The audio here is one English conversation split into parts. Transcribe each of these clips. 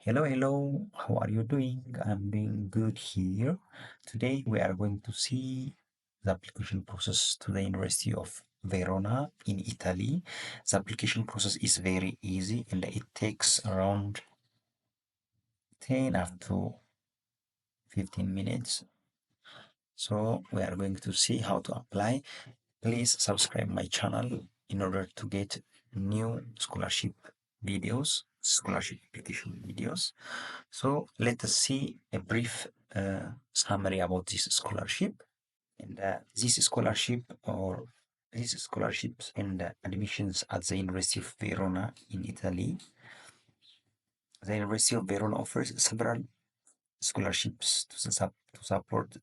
Hello, how are you doing? I'm doing good here. Today we are going to see the application process to the University of Verona in Italy. The application process is very easy and it takes around 10 up to 15 minutes. So we are going to see how to apply. Please subscribe my channel in order to get new scholarship application videos. So let us see a brief summary about this scholarship. And this scholarship or these scholarships and admissions at the University of Verona in Italy. The University of Verona offers several scholarships to support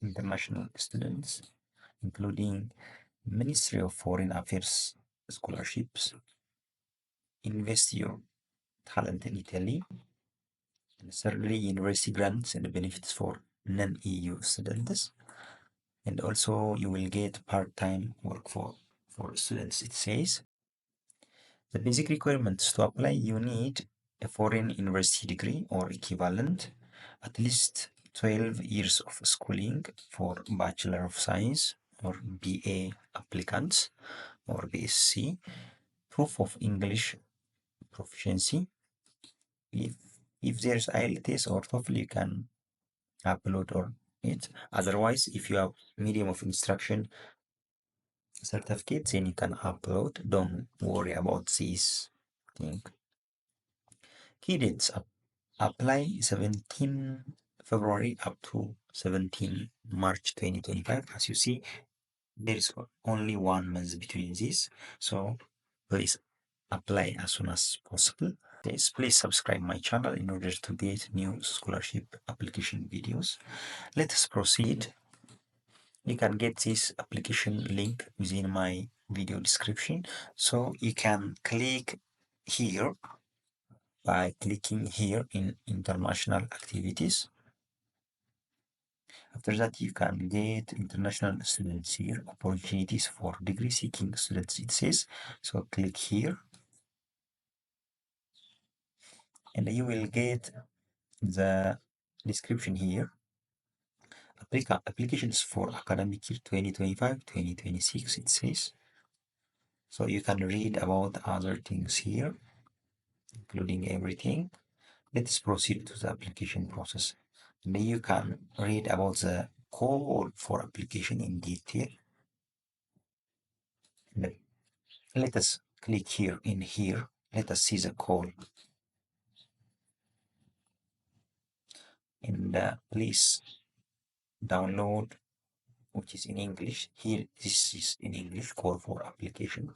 international students, including Ministry of Foreign Affairs scholarships, Invest Your Talent in Italy, and thirdly, university grants and benefits for non-EU students. And also you will get part-time work for students, it says. The basic requirements to apply, you need a foreign university degree or equivalent, at least 12 years of schooling for Bachelor of Science or BA applicants or BSc, proof of English proficiency. If there's IELTS or TOEFL, you can upload or it. Otherwise, if you have medium of instruction certificate, then you can upload. Don't worry about this thing. Key dates apply 17 February up to 17 March 2025. As you see, there is only 1 month between this, so please apply as soon as possible. Please subscribe my channel in order to get new scholarship application videos. Let us proceed. You can get this application link within my video description, so you can click here by clicking here in international activities. After that, you can get international students here, opportunities for degree seeking students, it says. So click here and you will get the description here. Applications for academic year 2025-2026, it says. So you can read about other things here, including everything. Let's proceed to the application process. Then you can read about the call for application in detail. Let us click here in here. Let us see the call. And please download, which is in English. Here, this is in English, call for application.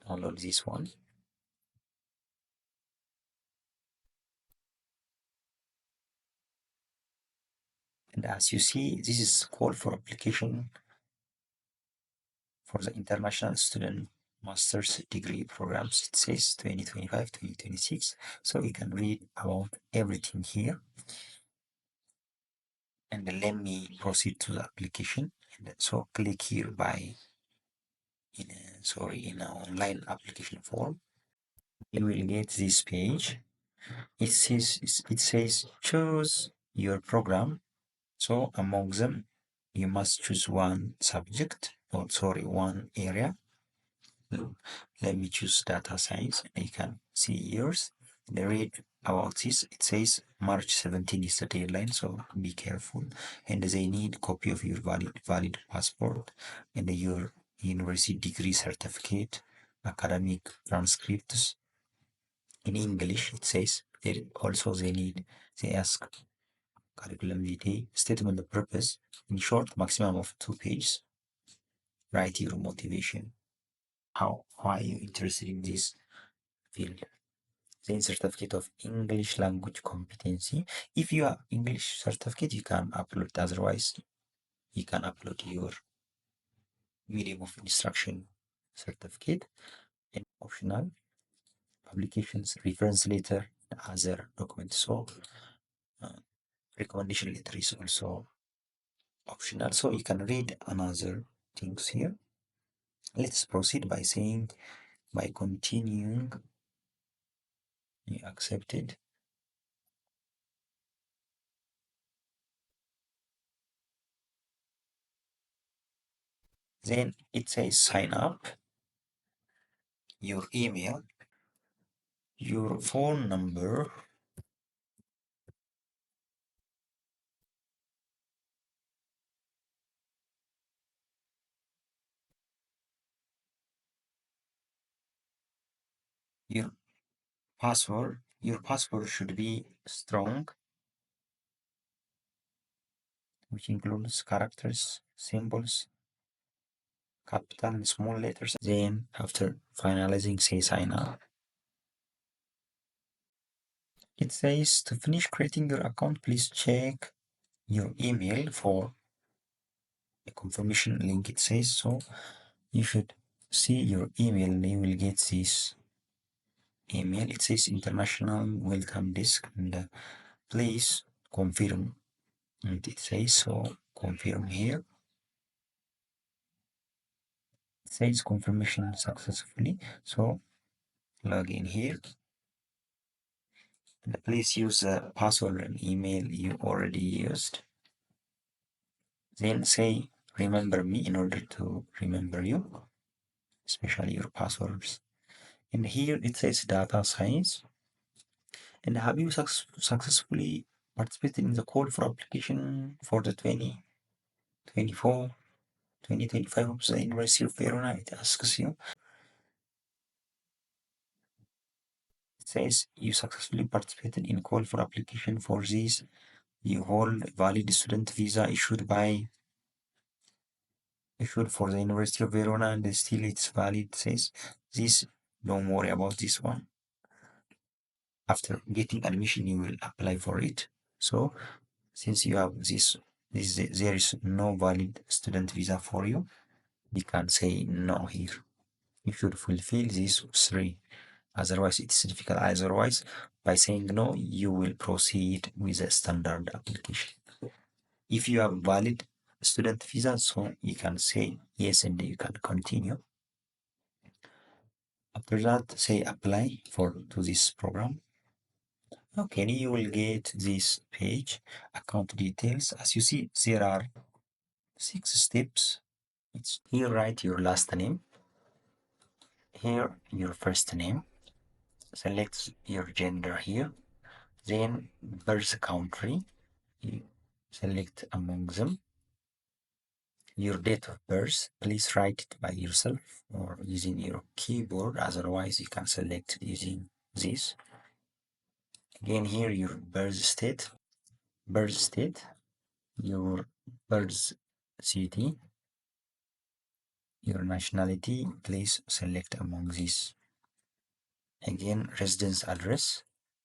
Download this one. And as you see, this is call for application for the international student master's degree programs. It says 2025-2026. So you can read about everything here. And let me proceed to the application. And so click here by in an online application form. You will get this page. It says choose your program. So among them, you must choose one subject, or sorry, one area. Let me choose data science. You can see yours. The read about this, it says March 17 is the deadline, so be careful. And they need copy of your valid passport and your university degree certificate, academic transcripts. In English, it says there also they ask curriculum vitae, statement of purpose, in short, maximum of 2 pages. Write your motivation. Why are you interested in this field? Then certificate of English language competency. If you have English certificate, you can upload. Otherwise, you can upload your medium of instruction certificate. And optional publications, reference letter, other documents. So uh, recommendation letter is also optional. So you can read another things here. Let's proceed by saying, by continuing, you accepted. Then it says sign up, your email, your phone number, your password. Your password should be strong, which includes characters, symbols, capital and small letters. Then after finalizing, say sign up. It says to finish creating your account, please check your email for a confirmation link. It says so. You should see your email and you will get this email. It says international welcome desk and please confirm. And it says so. Confirm here. It says confirmation successfully. So log in here. And please use the password and email you already used. Then say remember me in order to remember you, especially your passwords. And here it says data science. And have you successfully participated in the call for application for the 2024 2025 of the University of Verona? It asks you. It says you successfully participated in call for application for this. You hold valid student visa issued for the University of Verona and still it's valid. It says this. Don't worry about this one. After getting admission, you will apply for it. So since you have this there is no valid student visa for you, you can say no here. You should fulfill these three. Otherwise, it's difficult. Otherwise, by saying no, you will proceed with a standard application. If you have valid student visa, so you can say yes and you can continue. After that, say apply for to this program. Okay, you will get this page, account details. As you see, there are 6 steps. It's here, write your last name, here your first name, select your gender here, then birth country, you select among them, your date of birth, please write it by yourself or using your keyboard, otherwise you can select using this. Again here your birth state, your birth city, your nationality, please select among these. Again, residence address,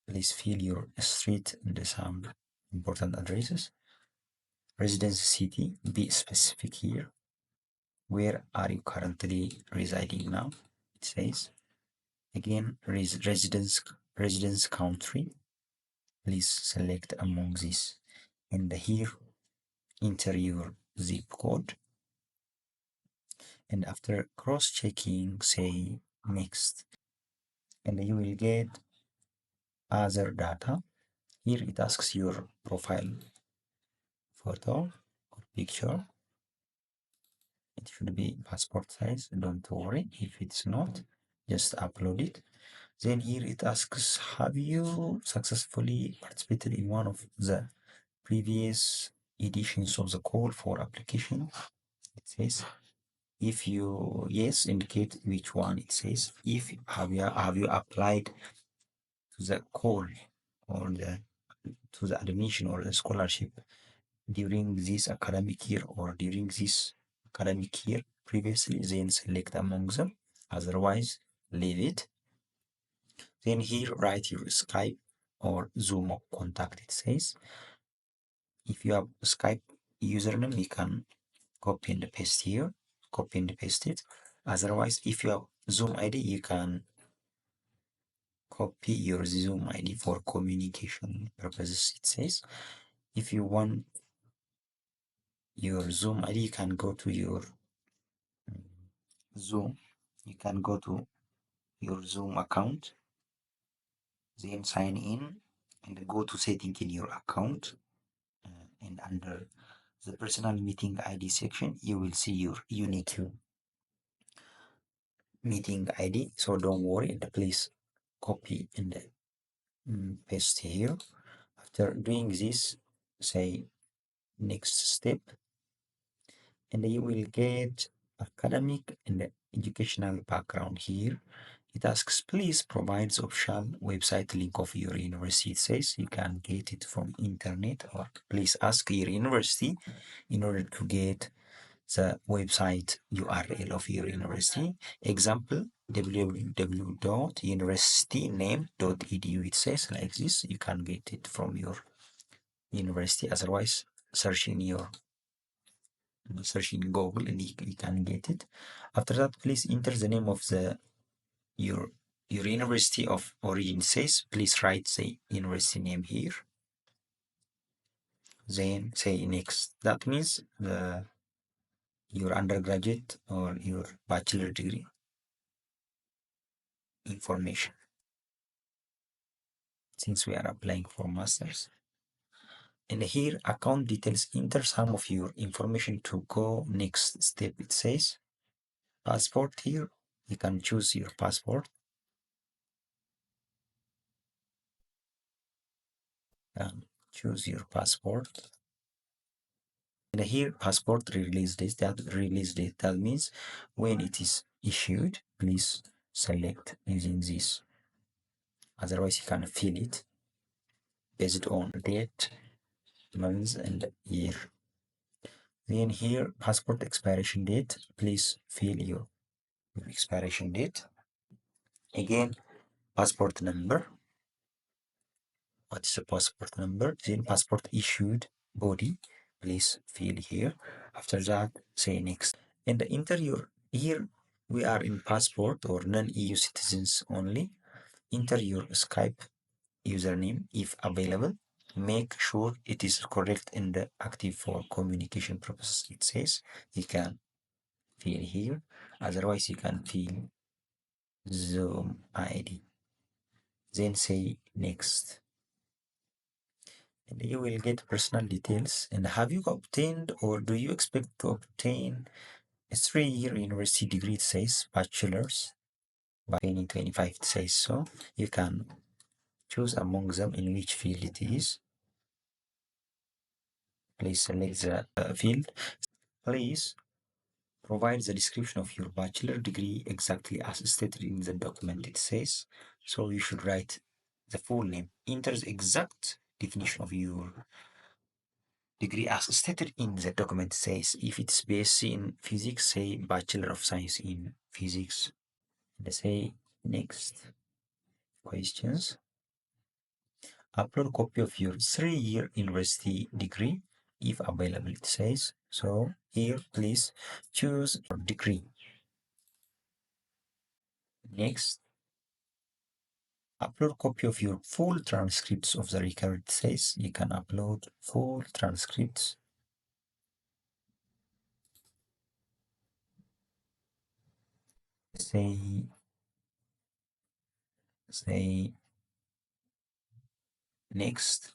please fill your street and some important addresses. Residence city, be specific here. Where are you currently residing now? It says. Again, residence country, please select among these. And here, enter your zip code. And after cross-checking, say next. And you will get other data. Here it asks your profile photo or picture. It should be passport size. Don't worry if it's not, just upload it. Then here it asks, have you successfully participated in one of the previous editions of the call for application? It says if you yes, indicate which one. It says if have you applied to the call or the admission or the scholarship during this academic year or during this academic year previously, then select among them. Otherwise, leave it. Then here write your Skype or Zoom contact. It says if you have Skype username, you can copy and paste here, copy and paste it. Otherwise, if you have Zoom ID, you can copy your Zoom ID for communication purposes. It says if you want your Zoom ID, you can go to your Zoom. You can go to your Zoom account, then sign in and go to setting in your account and under the personal meeting ID section, you will see your unique meeting ID. So don't worry, and please copy and paste here. After doing this, say next step, and you will get academic and educational background here. It asks, please provide the official website link of your university. It says you can get it from internet, or please ask your university in order to get the website URL of your university. Example, www.universityname.edu. It says like this. You can get it from your university. Otherwise, search in Google and you can get it. After that, please enter the name of your university of origin. Says please write the university name here. Then say next. That means your undergraduate or your bachelor degree information, since we are applying for masters. And here account details, enter some of your information to go next step. It says passport here. You can choose your passport. Choose your passport. And here passport release date. That means when it is issued. Please select using this. Otherwise you can fill it based on date, month and year. Then here passport expiration date. Please fill your expiration date. Again, passport number. What's the passport number? Then passport issued body. Please fill here. After that, say next. And enter your, here we are in passport or non-EU citizens only. Enter your Skype username if available. Make sure it is correct and active for communication purposes. It says you can fill here. Otherwise, you can fill Zoom ID. Then say next. And you will get personal details. And have you obtained or do you expect to obtain a 3-year university degree? It says bachelor's by 2025. It says so. You can choose among them in which field it is. Please select the field. Please provide the description of your bachelor degree exactly as stated in the document. It says so. You should write the full name. Enter the exact definition of your degree as stated in the document. Says if it's BSc in physics, say Bachelor of Science in Physics. Let's say next questions. Upload copy of your 3-year university degree if available. It says so. Here, please choose your degree. Next, upload copy of your full transcripts of the record. It says you can upload full transcripts. Say next,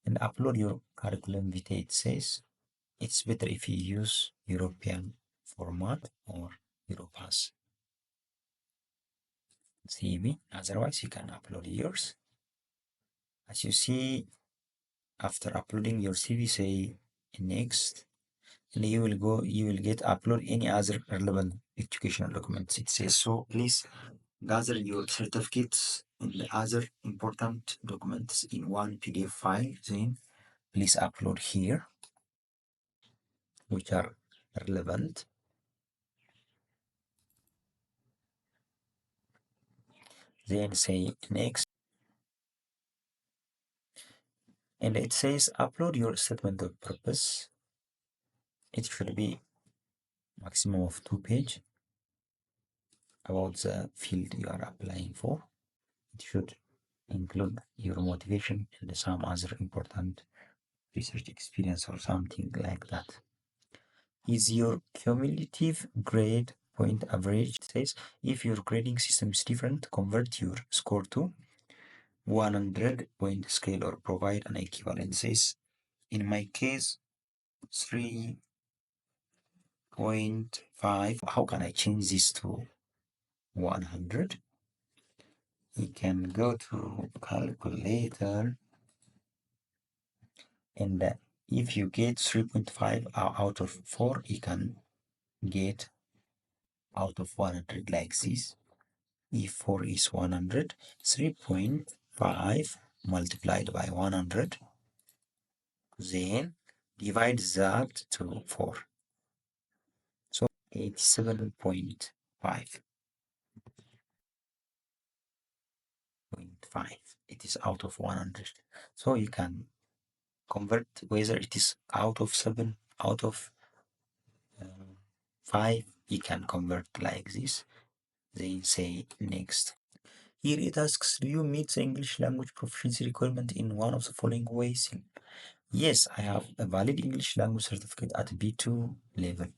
and upload your curriculum vitae. It says it's better if you use European format or Europass CV. Otherwise, you can upload yours. As you see, after uploading your CV, say next, and you will get upload any other relevant educational documents. It says so. Please gather your certificates and the other important documents in one PDF file. Then please upload here, which are relevant. Then say next, and it says upload your statement of purpose. It should be maximum of 2 pages about the field you are applying for. It should include your motivation and some other important research experience or something like that. Is your cumulative grade point average? It says if your grading system is different, convert your score to 100 point scale or provide an equivalent. Says in my case 3.5. How can I change this to 100? You can go to calculator, and if you get 3.5 out of 4, you can get out of 100 like this. If 4 is 100, 3.5 multiplied by 100, then divide that to 4. So 87.5. It is out of 100. So you can convert whether it is out of 7, out of 5, you can convert like this. Then say next. Here it asks, do you meet the English language proficiency requirement in one of the following ways? Yes, I have a valid English language certificate at B2 level.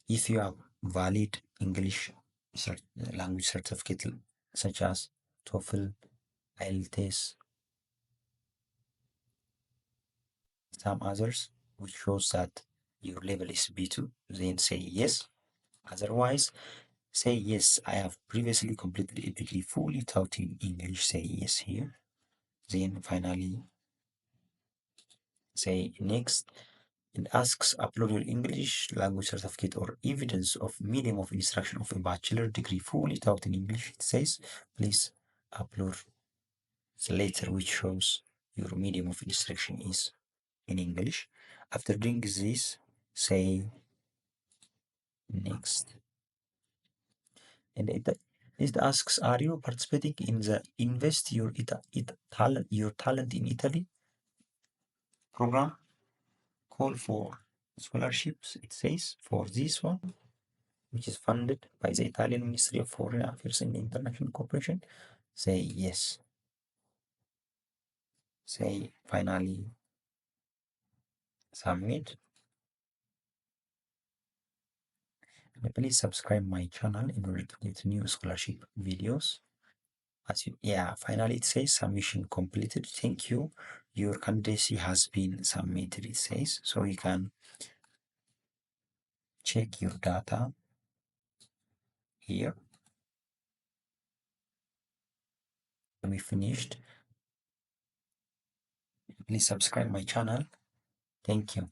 If you have valid English language certificate such as TOEFL, IELTS, some others, which shows that your level is B2, then say yes. Otherwise, say yes, I have previously completed a degree fully taught in English, say yes here. Then finally, say next. It asks upload your English language certificate or evidence of medium of instruction of a bachelor degree fully taught in English. It says, please upload the letter which shows your medium of instruction is in English. After doing this, say next. And it asks, are you participating in the Invest Your Talent in Italy program? Call for scholarships, it says, for this one, which is funded by the Italian Ministry of Foreign Affairs and International Cooperation. Say yes. Say finally submit. And please subscribe my channel in order to get new scholarship videos. Finally it says submission completed. Thank you. Your candidacy has been submitted, it says. So you can check your data here. We finished. Please subscribe my channel. Thank you.